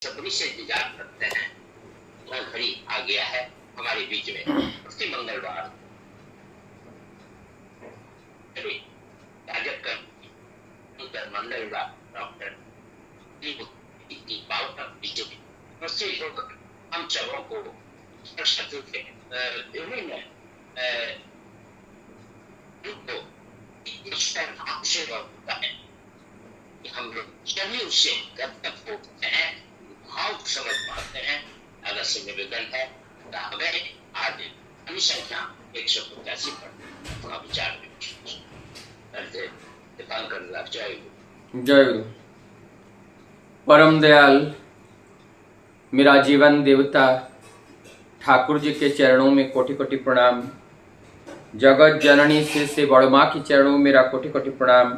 सभी से इंतजार करते हैं। वह घड़ी आ गया है हमारे बीच में प्रति मंगलवार मंगलवार डॉक्टर हम सबों को विभिन्न होता है कि हम लोग सभी उससे कब तक होते हैं, भाव समझ पाते हैं। अगर से निवेदन है तो हमें आज संख्या 185 पर अपना विचार करते। जय गुरु। परम दयाल मेरा जीवन देवता ठाकुर जी के चरणों में कोटि कोटि प्रणाम। जगत जननी से बड़ माँ के चरणों में मेरा कोटि कोटि प्रणाम।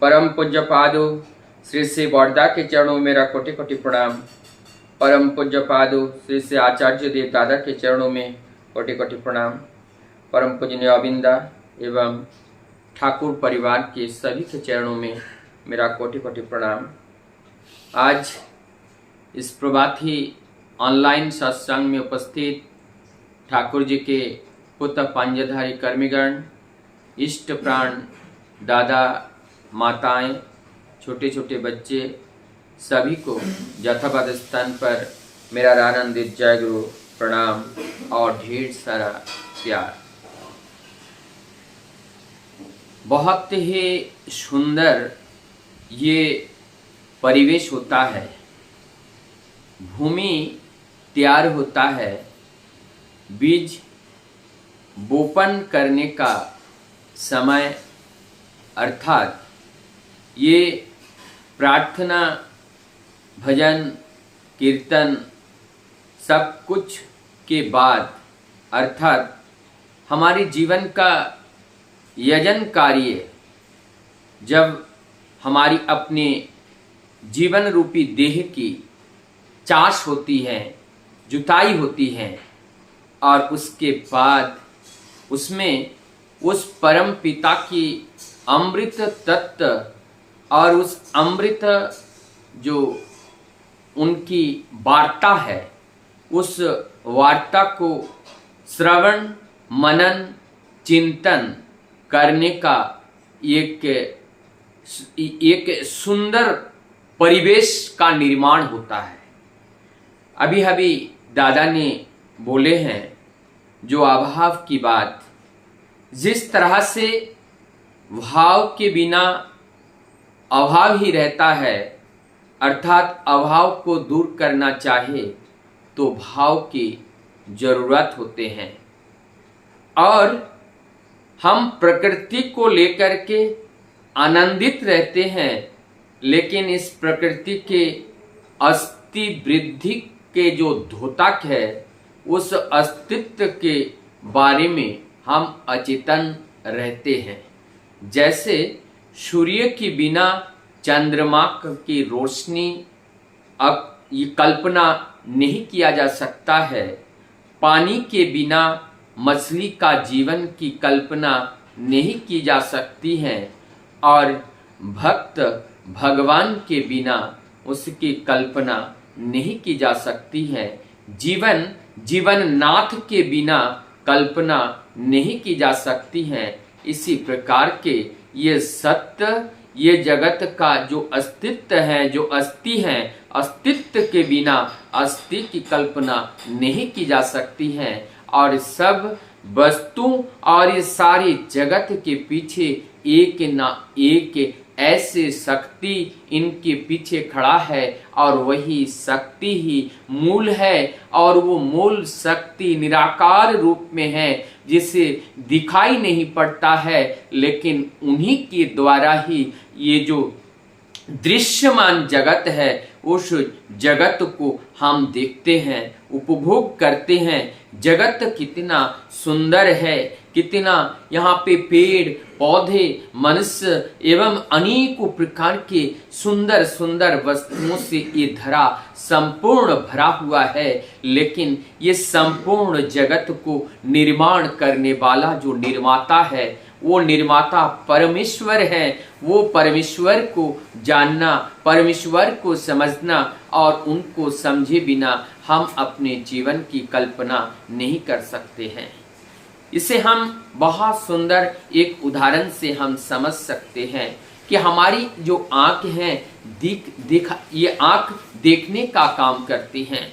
परम पूज्य पादो श्री बड़दा के चरणों में मेरा कोटि कोटि प्रणाम। परम पूज्य पादो श्री आचार्य देव दादा के चरणों में कोटि कोटि प्रणाम। परम पूजनीय अविंदा एवं ठाकुर परिवार के सभी के चरणों में मेरा कोटि कोटि प्रणाम। आज इस प्रभाती ऑनलाइन सत्संग में उपस्थित ठाकुर जी के पुत्र पंजधारी कर्मीगण, इष्ट प्राण, दादा, माताएं, छोटे छोटे बच्चे, सभी को यथावत स्थान पर मेरा आनंदित जय गुरु प्रणाम और ढेर सारा प्यार। बहुत ही सुंदर ये परिवेश होता है, भूमि तैयार होता है, बीज बोपन करने का समय, अर्थात ये प्रार्थना, भजन, कीर्तन सब कुछ के बाद, अर्थात हमारे जीवन का यजन कार्य जब हमारी अपने जीवन रूपी देह की चाश होती है, जुताई होती है, और उसके बाद उसमें उस परम पिता की अमृत तत्व और उस अमृत जो उनकी वार्ता है, उस वार्ता को श्रवण, मनन, चिंतन करने का एक सुंदर परिवेश का निर्माण होता है। अभी अभी दादा ने बोले हैं जो अभाव की बात, जिस तरह से भाव के बिना अभाव ही रहता है, अर्थात अभाव को दूर करना चाहे तो भाव की जरूरत होते हैं। और हम प्रकृति को लेकर के आनंदित रहते हैं, लेकिन इस प्रकृति के अस्थि वृद्धि के जो द्योतक है, उस अस्तित्व के बारे में हम अचेतन रहते हैं। जैसे सूर्य के बिना चंद्रमा की रोशनी अब ये कल्पना नहीं किया जा सकता है, पानी के बिना मछली का जीवन की कल्पना नहीं की जा सकती है, और भक्त भगवान के बिना उसकी कल्पना नहीं की जा सकती है। जीवन नाथ के बिना कल्पना नहीं की जा सकती है। इसी प्रकार के ये सत्य, ये जगत का जो अस्तित्व है, जो अस्थि है, अस्तित्व के बिना अस्थि की कल्पना नहीं की जा सकती है। और सब वस्तु और ये सारी जगत के पीछे एक ना एक ऐसे शक्ति इनके पीछे खड़ा है, और वही शक्ति ही मूल है, और वो मूल शक्ति निराकार रूप में है, जिसे दिखाई नहीं पड़ता है, लेकिन उन्हीं के द्वारा ही ये जो दृश्यमान जगत है, उस जगत को हम देखते हैं, उपभोग करते हैं। जगत कितना सुंदर है, कितना यहाँ पे पेड़ पौधे, मनुष्य एवं अनेकों प्रकार के सुंदर सुंदर वस्तुओं से ये धरा संपूर्ण भरा हुआ है। लेकिन ये संपूर्ण जगत को निर्माण करने वाला जो निर्माता है, वो निर्माता परमेश्वर है। वो परमेश्वर को जानना, परमेश्वर को समझना और उनको समझे बिना हम अपने जीवन की कल्पना नहीं कर सकते हैं। इसे हम बहुत सुंदर एक उदाहरण से हम समझ सकते हैं कि हमारी जो आंख है ये आंख देखने का काम करती हैं।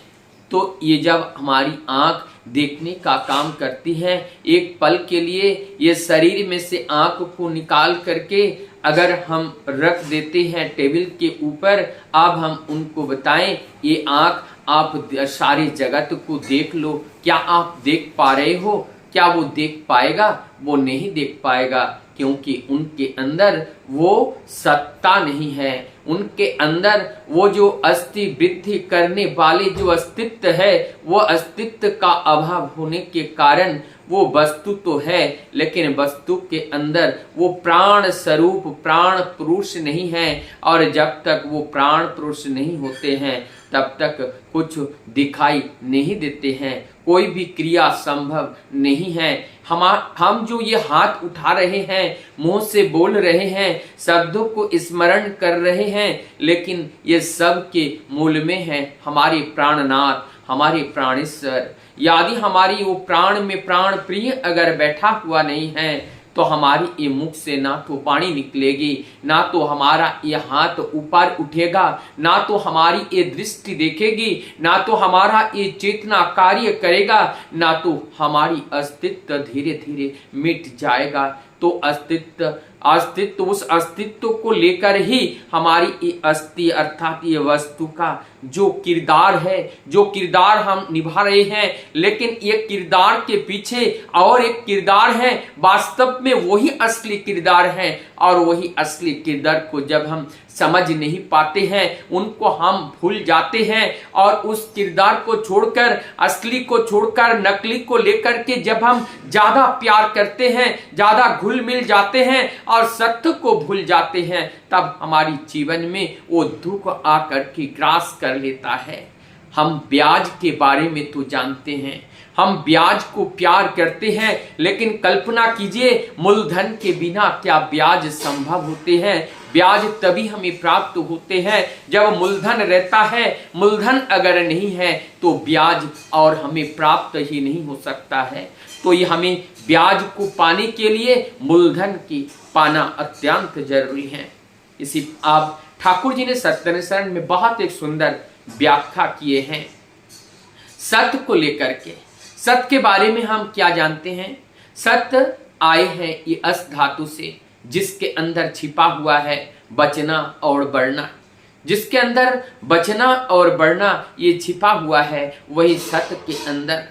तो ये जब हमारी आंख देखने का काम करती है, एक पल के लिए ये शरीर में से आंख को निकाल करके अगर हम रख देते हैं टेबल के ऊपर, अब हम उनको बताएं ये आंख आप सारे जगत को देख लो, क्या आप देख पा रहे हो? क्या वो देख पाएगा? वो नहीं देख पाएगा, क्योंकि उनके अंदर वो सत्ता नहीं है। उनके अंदर वो जो अस्थि वृद्धि करने वाले जो अस्तित्व है, वो अस्तित्व का अभाव होने के कारण वो वस्तु तो है, लेकिन वस्तु के अंदर वो प्राण स्वरूप प्राण पुरुष नहीं है। और जब तक वो प्राण पुरुष नहीं होते हैं तब तक कुछ दिखाई नहीं देते हैं, कोई भी क्रिया संभव नहीं है। हम जो ये हाथ उठा रहे हैं, मुंह से बोल रहे हैं, शब्दों को स्मरण कर रहे हैं, लेकिन ये सब के मूल में है हमारे प्राणनाथ, हमारे प्राणेश्वर। यदि हमारी वो प्राण में प्राण प्रिय अगर बैठा हुआ नहीं है तो हमारी ये मुख से ना तो वाणी निकलेगी, ना तो हमारा ये हाथ ऊपर उठेगा, ना तो हमारी ये दृष्टि देखेगी, ना तो हमारा ये चेतना कार्य करेगा, ना तो हमारी अस्तित्व धीरे धीरे मिट जाएगा। तो अस्तित्व उस अस्तित्व को लेकर ही हमारी ये अस्थि अर्थात ये वस्तु का जो किरदार है, जो किरदार हम निभा रहे हैं, लेकिन ये किरदार के पीछे और एक किरदार है, वास्तव में वही असली किरदार है। और वही असली किरदार को जब हम समझ नहीं पाते हैं, उनको हम भूल जाते हैं और उस किरदार को छोड़कर, असली को छोड़कर नकली को लेकर के जब हम ज्यादा प्यार करते हैं, ज्यादा घुल मिल जाते हैं और सत्य को भूल जाते हैं, तब हमारी जीवन में वो दुख आकर के ग्रास कर लेता है। हम ब्याज के बारे में तो जानते हैं, हम ब्याज को प्यार करते हैं, लेकिन कल्पना कीजिए मूलधन के बिना क्या ब्याज संभव होते हैं? ब्याज तभी हमें प्राप्त होते हैं जब मूलधन रहता है। मूलधन अगर नहीं है तो ब्याज और हमें प्राप्त ही नहीं हो सकता है। तो ये हमें ब्याज को पाने के लिए मूलधन की पाना अत्यंत जरूरी है। इसी आप ठाकुर जी ने सत्यनिष्ठ में बहुत एक सुंदर व्याख्या किए हैं सत्य को लेकर के। सत्य के बारे में हम क्या जानते हैं? सत्य आए हैं ये अस धातु से, जिसके अंदर छिपा हुआ है बचना और बढ़ना। जिसके अंदर बचना और बढ़ना ये छिपा हुआ है, वही सत्य के अंदर।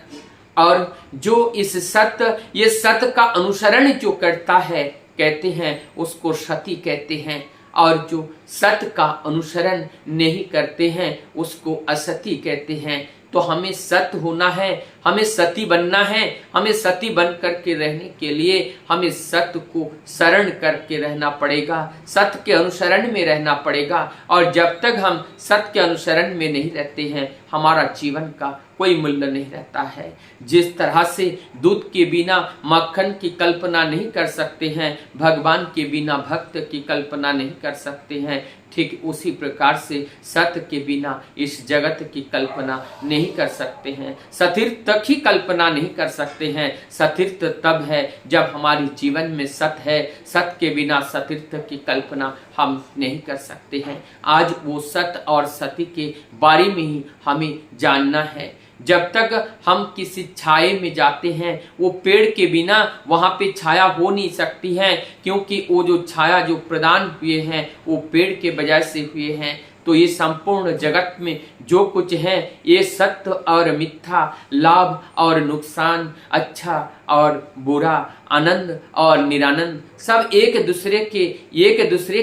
और जो इस सत्य, ये सत्य का अनुसरण जो करता है, कहते हैं उसको सती कहते हैं। और जो सत्य का अनुसरण नहीं करते हैं उसको असती कहते हैं। तो हमें सत्य होना है, हमें सती बनना है। हमें सती बन करके रहने के लिए हमें सत्य को शरण करके रहना पड़ेगा, सत्य के अनुसरण में रहना पड़ेगा। और जब तक हम सत्य के अनुसरण में नहीं रहते हैं, हमारा जीवन का कोई मूल्य नहीं रहता है। जिस तरह से दूध के बिना मक्खन की कल्पना नहीं कर सकते हैं, भगवान के बिना भक्त की कल्पना नहीं कर सकते हैं, ठीक उसी प्रकार से सत्य के बिना इस जगत की कल्पना नहीं कर सकते हैं। सतीर्थ तक ही कल्पना नहीं कर सकते हैं। सतीर्थ तब है जब हमारी जीवन में सत्य है। सत्य के बिना सतीर्थ की कल्पना हम नहीं कर सकते हैं। आज वो सत्य और सती के बारे में ही हमें जानना है। जब तक हम किसी छाये में जाते हैं, वो पेड़ के बिना वहां पे छाया हो नहीं सकती है, क्योंकि वो जो छाया जो प्रदान हुए हैं वो पेड़ के वजह से हुए हैं। तो ये संपूर्ण जगत में जो कुछ है, ये सत्य और मिथ्या, लाभ और नुकसान, अच्छा और बुरा, आनंद और निरानंद, सब एक दूसरे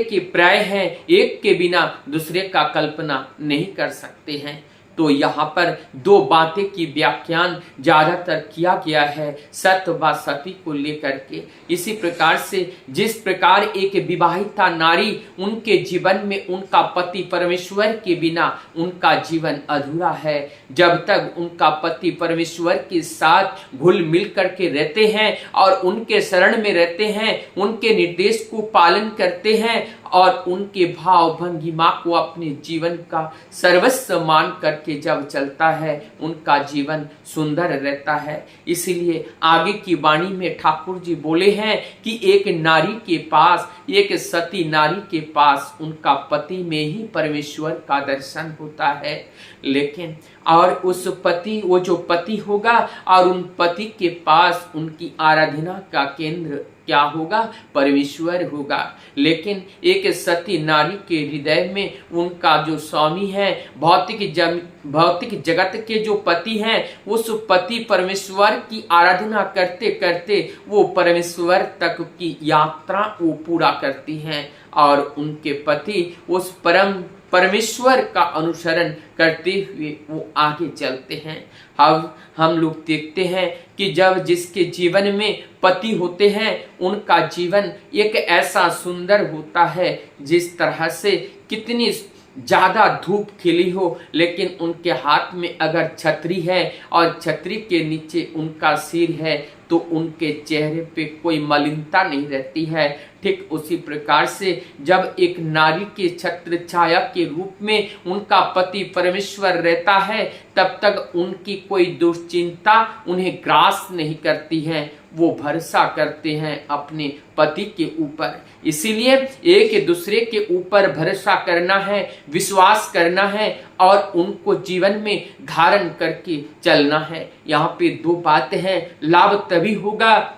के पर्याय हैं। एक के बिना दूसरे का कल्पना नहीं कर सकते हैं। तो यहाँ पर दो बातें की व्याख्यान ज्यादातर किया गया है सत्य व सती को लेकर के। इसी प्रकार से जिस प्रकार एक विवाहिता नारी, उनके जीवन में उनका पति परमेश्वर के बिना उनका जीवन अधूरा है। जब तक उनका पति परमेश्वर के साथ घुल मिल करके रहते हैं और उनके शरण में रहते हैं, उनके निर्देश को पालन करते हैं और उनके भाव भंगिमा को अपने जीवन का सर्वस्व मान करके जब चलता है, उनका जीवन सुंदर रहता है। इसलिए आगे की वाणी में ठाकुर जी बोले हैं कि एक नारी के पास, एक सती नारी के पास उनका पति में ही परमेश्वर का दर्शन होता है। लेकिन और उस पति, वो जो पति होगा और उन पति के पास उनकी आराधना का केंद्र क्या होगा? परमेश्वर होगा। लेकिन एक सती नारी के हृदय में उनका जो स्वामी है, भौतिक जगत के जो पति हैं, उस पति परमेश्वर की आराधना करते करते वो परमेश्वर तक की यात्रा वो पूरा करती हैं और उनके पति उस परमेश्वर का अनुसरण करते हुए वो आगे चलते हैं। अब हम लोग देखते हैं कि जब जिसके जीवन में पति होते हैं, उनका जीवन एक ऐसा सुंदर होता है, जिस तरह से कितनी ज्यादा धूप खिली हो, लेकिन उनके हाथ में अगर छतरी है और छतरी के नीचे उनका सिर है, तो उनके चेहरे पे कोई मलिनता नहीं रहती है। ठीक उसी प्रकार से जब एक नारी के छत्र छाया के रूप में उनका पति परमेश्वर रहता है, तब तक उनकी कोई दुश्चिंता उन्हें ग्रास नहीं करती है। वो भरोसा करते हैं अपने पति के ऊपर। इसीलिए एक दूसरे के ऊपर भरोसा करना है, विश्वास करना है और उनको जीवन में धारण करके चलना है। यहाँ पे दो बातें हैं। लाभ तभी होगा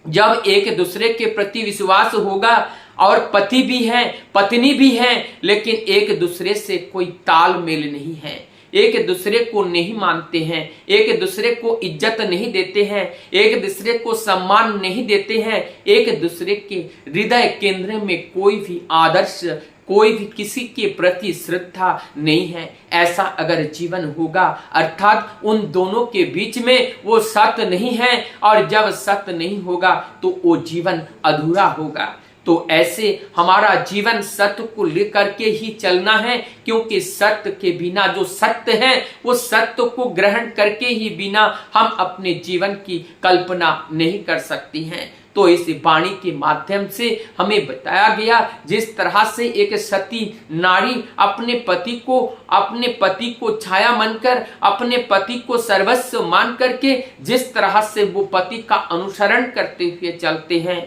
जब एक दूसरे के प्रति विश्वास होगा और पति भी हैं, पत्नी भी हैं, लेकिन एक दूसरे से कोई तालमेल नहीं है, एक दूसरे को नहीं मानते हैं, एक दूसरे को इज्जत नहीं देते हैं, एक दूसरे को सम्मान नहीं देते हैं, एक दूसरे के हृदय केंद्र में कोई भी आदर्श, कोई भी किसी के प्रति श्रद्धा नहीं है। ऐसा अगर जीवन होगा, अर्थात उन दोनों के बीच में वो सत्य नहीं है, और जब सत्य नहीं होगा तो वो जीवन अधूरा होगा। तो ऐसे हमारा जीवन सत्य को लेकर के ही चलना है, क्योंकि सत्य के बिना जो सत्य है, वो सत्य को ग्रहण करके ही बिना हम अपने जीवन की कल्पना नहीं कर सकती हैं। तो इस वाणी के माध्यम से हमें बताया गया, जिस तरह से एक सती नारी अपने पति को छाया मानकर, अपने पति को सर्वस्व मान करके जिस तरह से वो पति का अनुसरण करते हुए चलते हैं,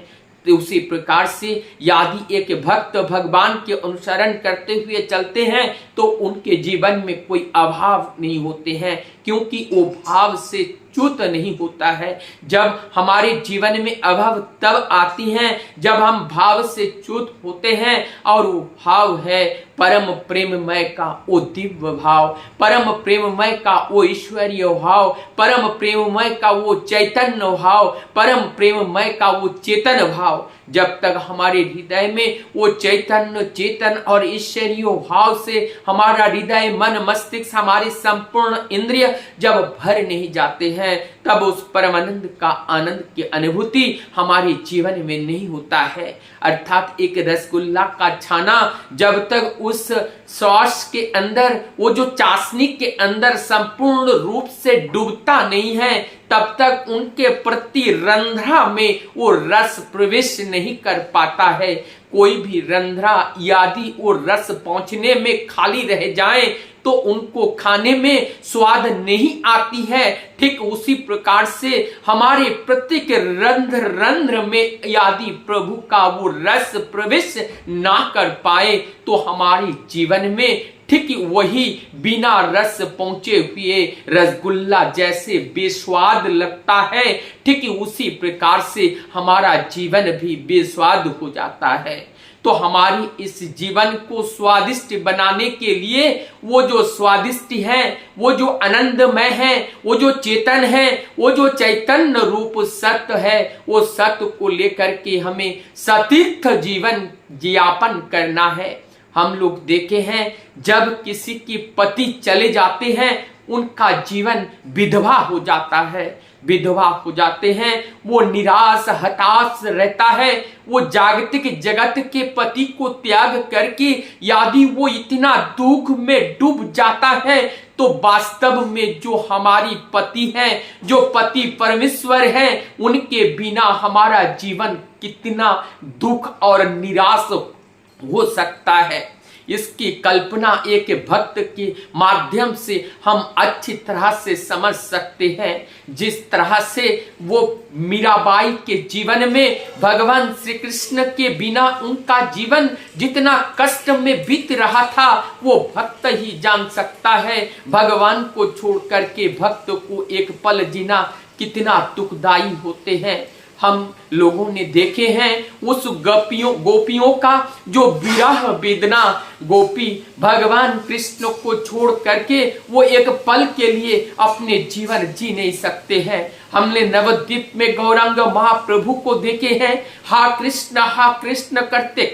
तो उसी प्रकार से यदि एक भक्त भगवान के अनुसरण करते हुए चलते हैं, तो उनके जीवन में कोई अभाव नहीं होते हैं, क्योंकि वो भाव से च्युत नहीं होता है। जब हमारे जीवन में अभाव तब आती हैं जब हम भाव से च्युत होते हैं, और वो भाव है परम प्रेममय का वो दिव्य भाव, परम प्रेममय का वो ईश्वरीय भाव, परम प्रेममय का वो चैतन्य भाव, परम प्रेममय का वो चेतन भाव। जब तक हमारे हृदय में वो चैतन्य, चेतन और ईश्वरीय भाव से हमारा हृदय, मन, मस्तिष्क, हमारी संपूर्ण इंद्रिय जब भर नहीं जाते हैं, तब उस परमानंद का आनंद की अनुभूति हमारे जीवन में नहीं होता है। अर्थात एक रसगुल्ला का छाना जब तक उस सॉस के अंदर, वो जो चाशनी के अंदर संपूर्ण रूप से डूबता नहीं है, तब तक उनके प्रति रंध्रा में वो रस प्रवेश नहीं कर पाता है। कोई भी रंध्रा यदि वो रस पहुंचने में खाली रह जाए, तो उनको खाने में स्वाद नहीं आती है। ठीक उसी प्रकार से हमारे प्रत्येक रंध्र में यदि प्रभु का वो रस प्रवेश ना कर पाए, तो हमारे जीवन में ठीक वही बिना रस पहुंचे हुए रसगुल्ला जैसे बेस्वाद लगता है। ठीक उसी प्रकार से हमारा जीवन भी बेस्वाद हो जाता है। तो हमारी इस जीवन को स्वादिष्ट बनाने के लिए वो जो स्वादिष्ट है, वो जो आनंदमय है, वो जो चेतन है, वो जो चैतन्य रूप सत्य है, वो सत्य को लेकर के हमें सतीर्थ जीवन यापन करना है। हम लोग देखे हैं जब किसी के पति चले जाते हैं उनका जीवन विधवा हो जाता है, विधवा हो जाते हैं, वो निराश हताश रहता है। वो जागतिक जगत के पति को त्याग करके यदि वो इतना दुख में डूब जाता है तो वास्तव में जो हमारी पति हैं, जो पति परमेश्वर हैं, उनके बिना हमारा जीवन कितना दुख और निराश हो सकता है। इसकी कल्पना एक भक्त के माध्यम से हम अच्छी तरह से समझ सकते हैं। जिस तरह से वो मीराबाई के जीवन में भगवान श्री कृष्ण के बिना उनका जीवन जितना कष्ट में बीत रहा था वो भक्त ही जान सकता है। भगवान को छोड़ करके भक्त को एक पल जीना कितना दुखदाई होते हैं। हम लोगों ने देखे हैं उस गोपियों का जो विरह वेदना, गोपी भगवान कृष्ण को छोड़ करके वो एक पल के लिए अपने जीवन जी नहीं सकते हैं। हमने नवद्वीप में गौरांग महाप्रभु को देखे हैं, हा कृष्ण करते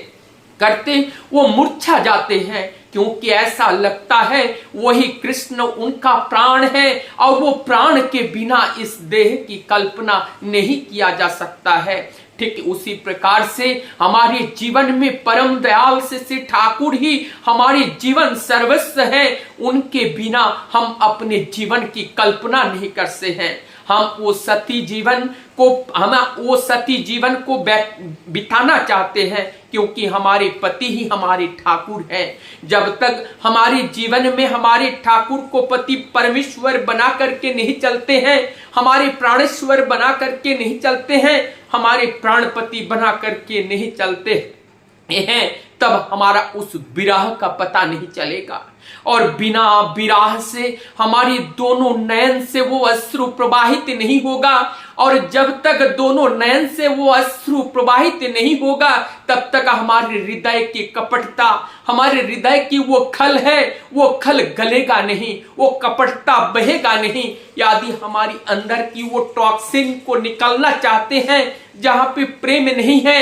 करते वो मूर्छा जाते हैं, क्योंकि ऐसा लगता है वही कृष्ण उनका प्राण है और वो प्राण के बिना इस देह की कल्पना नहीं किया जा सकता है। ठीक उसी प्रकार से हमारे जीवन में परम दयाल से ठाकुर ही हमारे जीवन सर्वस्व है। उनके बिना हम अपने जीवन की कल्पना नहीं कर सकते हैं। हम वो सती जीवन को बिताना चाहते हैं, क्योंकि हमारे पति ही हमारे ठाकुर हैं। जब तक हमारे जीवन में हमारे ठाकुर को पति परमेश्वर बना करके नहीं चलते हैं, हमारे प्राणेश्वर बना करके नहीं चलते हैं, हमारे प्राणपति बना करके नहीं चलते हैं, तब हमारा उस विरह का पता नहीं चलेगा। और बिना विरह से हमारी दोनों नयन से वो अश्रु प्रवाहित नहीं होगा, और जब तक दोनों नयन से वो अश्रु प्रवाहित नहीं होगा तब तक हमारे हृदय की कपटता, हमारे हृदय की वो खल है, वो खल गलेगा नहीं, वो कपटता बहेगा नहीं। यदि हमारी अंदर की वो टॉक्सिन को निकालना चाहते हैं, जहां पे प्रेम नहीं है,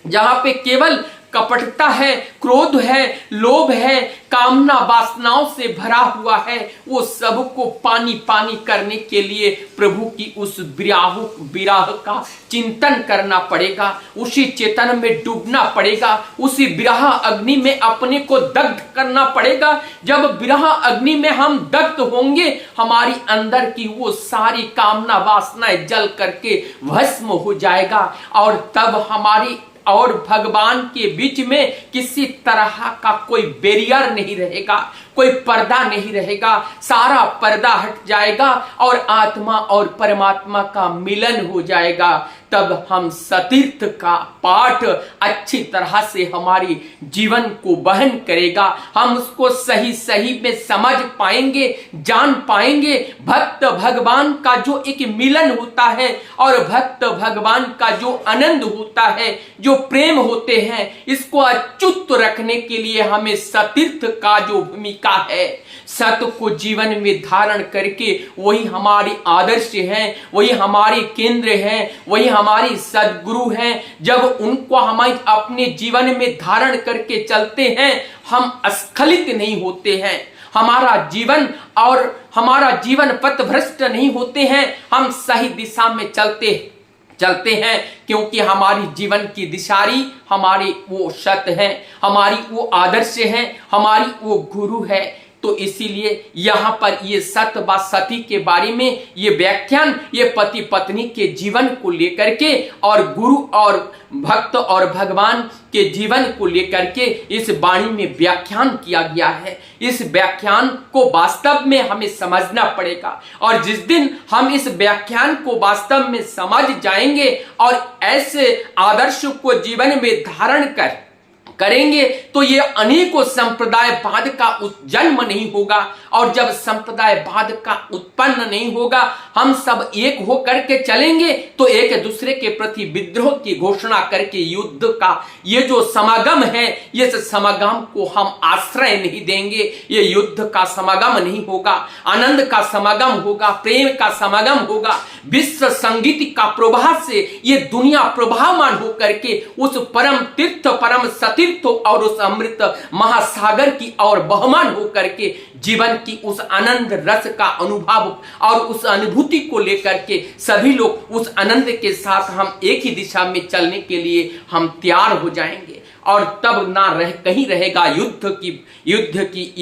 जहां पे केवल कपटता है, क्रोध है, लोभ है, कामना वासनाओं से भरा हुआ है, वो सबको पानी पानी करने के लिए प्रभु की उस विरह का चिंतन करना पड़ेगा, उसी चेतन में डूबना पड़ेगा, उसी विरह अग्नि में अपने को दग्ध करना पड़ेगा। जब विरह अग्नि में हम दग्ध होंगे, हमारी अंदर की वो सारी कामना वासनाएं जल करके भस्म हो जाएगा, और तब हमारी और भगवान के बीच में किसी तरह का कोई बैरियर नहीं रहेगा, कोई पर्दा नहीं रहेगा, सारा पर्दा हट जाएगा और आत्मा और परमात्मा का मिलन हो जाएगा। तब हम सतीर्थ का पाठ अच्छी तरह से हमारी जीवन को वहन करेगा, हम उसको सही सही में समझ पाएंगे, जान पाएंगे। भक्त भगवान का जो एक मिलन होता है और भक्त भगवान का जो आनंद होता है, जो प्रेम होते हैं, इसको अच्युत रखने के लिए हमें सतीर्थ का जो भूमिका है, सत्य को जीवन में धारण करके वही हमारी आदर्श है, वही हमारे केंद्र है, वही हमारी सदगुरु हैं। जब उनको हम अपने जीवन में धारण करके चलते हैं, हम अस्खलित नहीं होते हैं, हमारा हमारा जीवन पथ भ्रष्ट नहीं होते हैं, हम सही दिशा में चलते हैं, क्योंकि हमारी जीवन की दिशारी हमारी वो सत्य है, हमारी वो आदर्श है, हमारी वो गुरु है। तो इसीलिए यहाँ पर ये सत्य व सती के बारे में ये व्याख्यान, ये पति पत्नी के जीवन को लेकर के और गुरु और भक्त और भगवान के जीवन को लेकर के इस वाणी में व्याख्यान किया गया है। इस व्याख्यान को वास्तव में हमें समझना पड़ेगा, और जिस दिन हम इस व्याख्यान को वास्तव में समझ जाएंगे और ऐसे आदर्श को जीवन में धारण करेंगे तो ये अनेकों संप्रदायवाद का जन्म नहीं होगा, और जब संप्रदायवाद का उत्पन्न नहीं होगा, हम सब एक हो करके चलेंगे तो एक दूसरे के प्रति विद्रोह की घोषणा करके युद्ध का ये जो समागम है, ये समागम को हम आश्रय नहीं देंगे। ये युद्ध का समागम नहीं होगा, आनंद का समागम होगा, प्रेम का समागम होगा, विश्व संगीत का प्रवाह से ये दुनिया प्रभावमान होकर के उस परम तीर्थ परम सती तीर्थ और उस अमृत महासागर की ओर बहमान होकर के जीवन की उस आनंद रस का अनुभव और उस अनुभूति को लेकर के सभी लोग उस आनंद के साथ हम एक ही दिशा में चलने के लिए हम तैयार हो जाएंगे। और तब ना कहीं रहेगा युद्ध की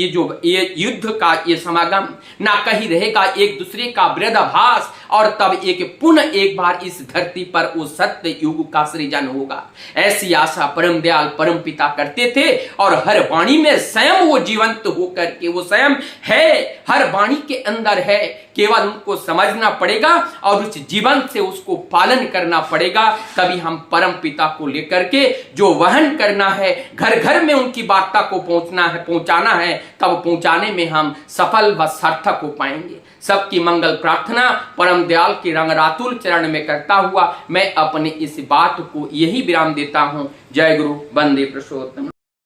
ये युद्ध का ये समागम, ना कहीं रहेगा एक दूसरे का विरोधाभास, और तब पुनः एक बार इस धरती पर उस सत्य युग का सृजन होगा। ऐसी आशा परम दयाल परम पिता करते थे और हर वाणी में स्वयं वो जीवंत होकर के वो स्वयं है, हर वाणी के अंदर है, केवल उनको समझना पड़ेगा और उस जीवन से उसको पालन करना पड़ेगा। तभी हम परम पिता को लेकर के जो वहन करना है, घर घर में उनकी वार्ता को पहुंचाना है, तब पहुंचाने में हम सफल व सार्थक हो पाएंगे। सबकी मंगल प्रार्थना परम दयाल के रंगरातुल चरण में करता हुआ मैं अपने इस बात को यही विराम देता हूं। जय गुरु, वंदे पुरुषोत्तम।